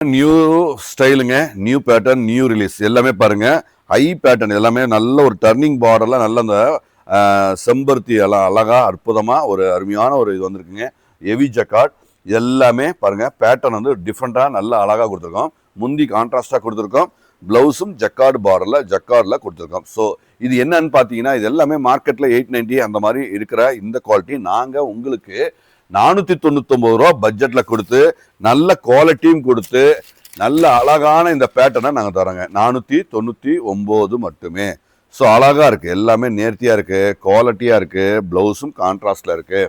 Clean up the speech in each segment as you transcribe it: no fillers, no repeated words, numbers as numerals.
New ஸ்டைலுங்க, new pattern, new release எல்லாமே பாருங்க. ஹை பேட்டர்ன் எல்லாமே நல்ல ஒரு டர்னிங் பார்டர்ல நல்ல அந்த செம்பருத்தி எல்லாம் அழகா அற்புதமா ஒரு அருமையான ஒரு இது வந்திருக்குங்க. ஹெவி ஜக்கார்ட் எல்லாமே பாருங்க. பேட்டர்ன் வந்து டிஃப்ரெண்டா நல்லா அழகா கொடுத்துருக்கோம். முந்தி கான்ட்ராஸ்டா கொடுத்துருக்கோம். பிளவுஸும் ஜக்கார்ட்ல கொடுத்துருக்கோம். ஸோ இது என்னன்னு பார்த்தீங்கன்னா, இது எல்லாமே மார்க்கெட்ல 890 அந்த மாதிரி இருக்கிற இந்த குவாலிட்டி நாங்கள் உங்களுக்கு 499 ரூபா பட்ஜெட்ல கொடுத்து நல்ல குவாலிட்டியும் கொடுத்து நல்ல அழகான இந்த பேட்டர்னை நாங்கள் தரோங்க. 499 மட்டுமே. ஸோ அழகா இருக்கு, எல்லாமே நேர்த்தியா இருக்கு, குவாலிட்டியா இருக்கு, பிளவுஸும் கான்ட்ராஸ்ட்ல இருக்கு.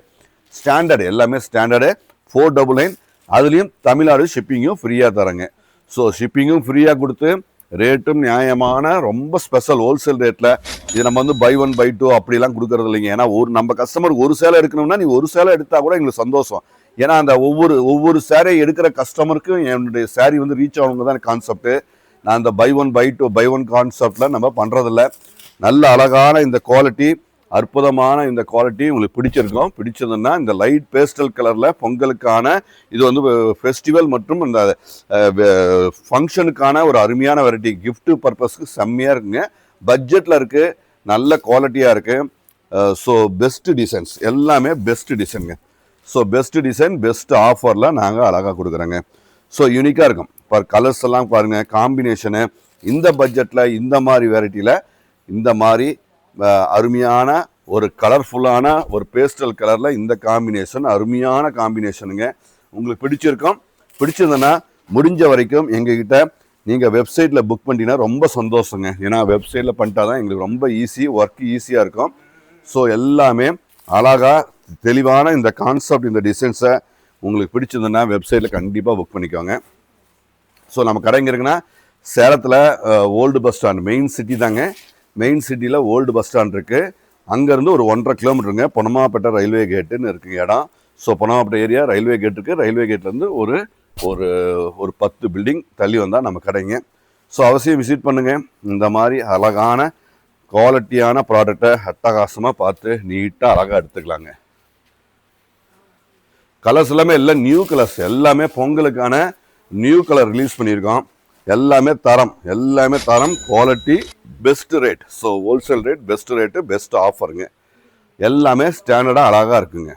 ஸ்டாண்டர்டு எல்லாமே ஸ்டாண்டர்டு 499. அதுலேயும் தமிழ்நாடு ஷிப்பிங்கும் ஃப்ரீயாக தரேங்க. ஸோ ஷிப்பிங்கும் ஃப்ரீயாக கொடுத்து ரேட்டும் நியாயமான ரொம்ப ஸ்பெஷல் ஹோல்சேல் ரேட்டில் இது நம்ம வந்து பை 1 பை 2 அப்படிலாம் கொடுக்கறது இல்லைங்க. ஏன்னா நம்ம கஸ்டமருக்கு ஒரு சேலை எடுக்கணும்னா நீ ஒரு சேலை எடுத்தால் கூட எங்களுக்கு சந்தோஷம். ஏன்னா அந்த ஒவ்வொரு சேரை எடுக்கிற கஸ்டமருக்கும் என்னுடைய சேரீ வந்து ரீச் ஆகணுங்க தான் கான்செப்ட்டு. நான் அந்த பை 1 பை 2 பை 1 கான்செப்டில் நம்ம பண்ணுறதில்ல. நல்ல அழகான இந்த குவாலிட்டி, அற்புதமான இந்த குவாலிட்டி உங்களுக்கு பிடிச்சிருக்கும். பிடிச்சதுன்னா இந்த லைட் பேஸ்டல் கலரில் பொங்கலுக்கான இது வந்து ஃபெஸ்டிவல் மற்றும் இந்த ஃபங்க்ஷனுக்கான ஒரு அருமையான வெரைட்டி, கிஃப்ட் பர்பஸ்க்கு செம்மையாக இருக்குங்க. பட்ஜெட்டில் இருக்குது, நல்ல குவாலிட்டியாக இருக்குது. ஸோ பெஸ்ட் டிசைன்ஸ் எல்லாமே பெஸ்ட் டிசைனுங்க. ஸோ பெஸ்ட் டிசைன் பெஸ்ட் ஆஃபரில் நாங்கள் அழகாக கொடுக்குறோங்க. ஸோ யூனிக்காக இருக்கும். கலர்ஸ் எல்லாம் பாருங்கள், காம்பினேஷனு இந்த பட்ஜெட்டில் இந்த மாதிரி வெரைட்டியில் இந்த மாதிரி அருமையான ஒரு கலர்ஃபுல்லான ஒரு பேஸ்டல் கலரில் இந்த காம்பினேஷன் அருமையான காம்பினேஷனுங்க. உங்களுக்கு பிடிச்சிருக்கும். பிடிச்சிருந்ததுன்னா முடிஞ்ச வரைக்கும் எங்ககிட்ட நீங்கள் வெப்சைட்டில் புக் பண்ணிட்டீங்கன்னா ரொம்ப சந்தோஷங்க. ஏன்னா வெப்சைட்டில் பண்ணிட்டா தான் எங்களுக்கு ரொம்ப ஈஸி, ஒர்க் ஈஸியாக இருக்கும். ஸோ எல்லாமே அழகாக தெளிவான இந்த கான்செப்ட், இந்த டிசைன்ஸை உங்களுக்கு பிடிச்சிருந்ததுன்னா வெப்சைட்டில் கண்டிப்பாக புக் பண்ணிக்கோங்க. ஸோ நம்ம கடை எங்கே இருக்குன்னா சேலத்தில் old bus stand, main city தாங்க. மெயின் சிட்டியில் ஓல்டு பஸ் ஸ்டாண்ட் இருக்குது. அங்கேருந்து ஒரு 1.5 கிலோமீட்டருங்க பொன்னமாப்பேட்டை ரயில்வே கேட்டுன்னு இருக்குங்க இடம். So Ponnammapettai area railway gate இருக்குது. ரயில்வே கேட்லேருந்து ஒரு ஒரு ஒரு 10 பில்டிங் தள்ளி வந்தால் நம்ம கடைங்க. ஸோ அவசியம் விசிட் பண்ணுங்கள். இந்த மாதிரி அழகான குவாலிட்டியான ப்ராடக்டை அட்டகாசமாக பார்த்து நீட்டாக அழகாக எடுத்துக்கலாங்க. கலர்ஸ் எல்லாமே எல்லாம் நியூ கலர்ஸ், எல்லாமே பொங்கலுக்கான நியூ கலர் ரிலீஸ் பண்ணியிருக்கோம். எல்லாமே தரம் quality best rate. So wholesale rate, best rate, best ஆஃபருங்க. எல்லாமே ஸ்டாண்டர்டாக அழகாக இருக்குங்க.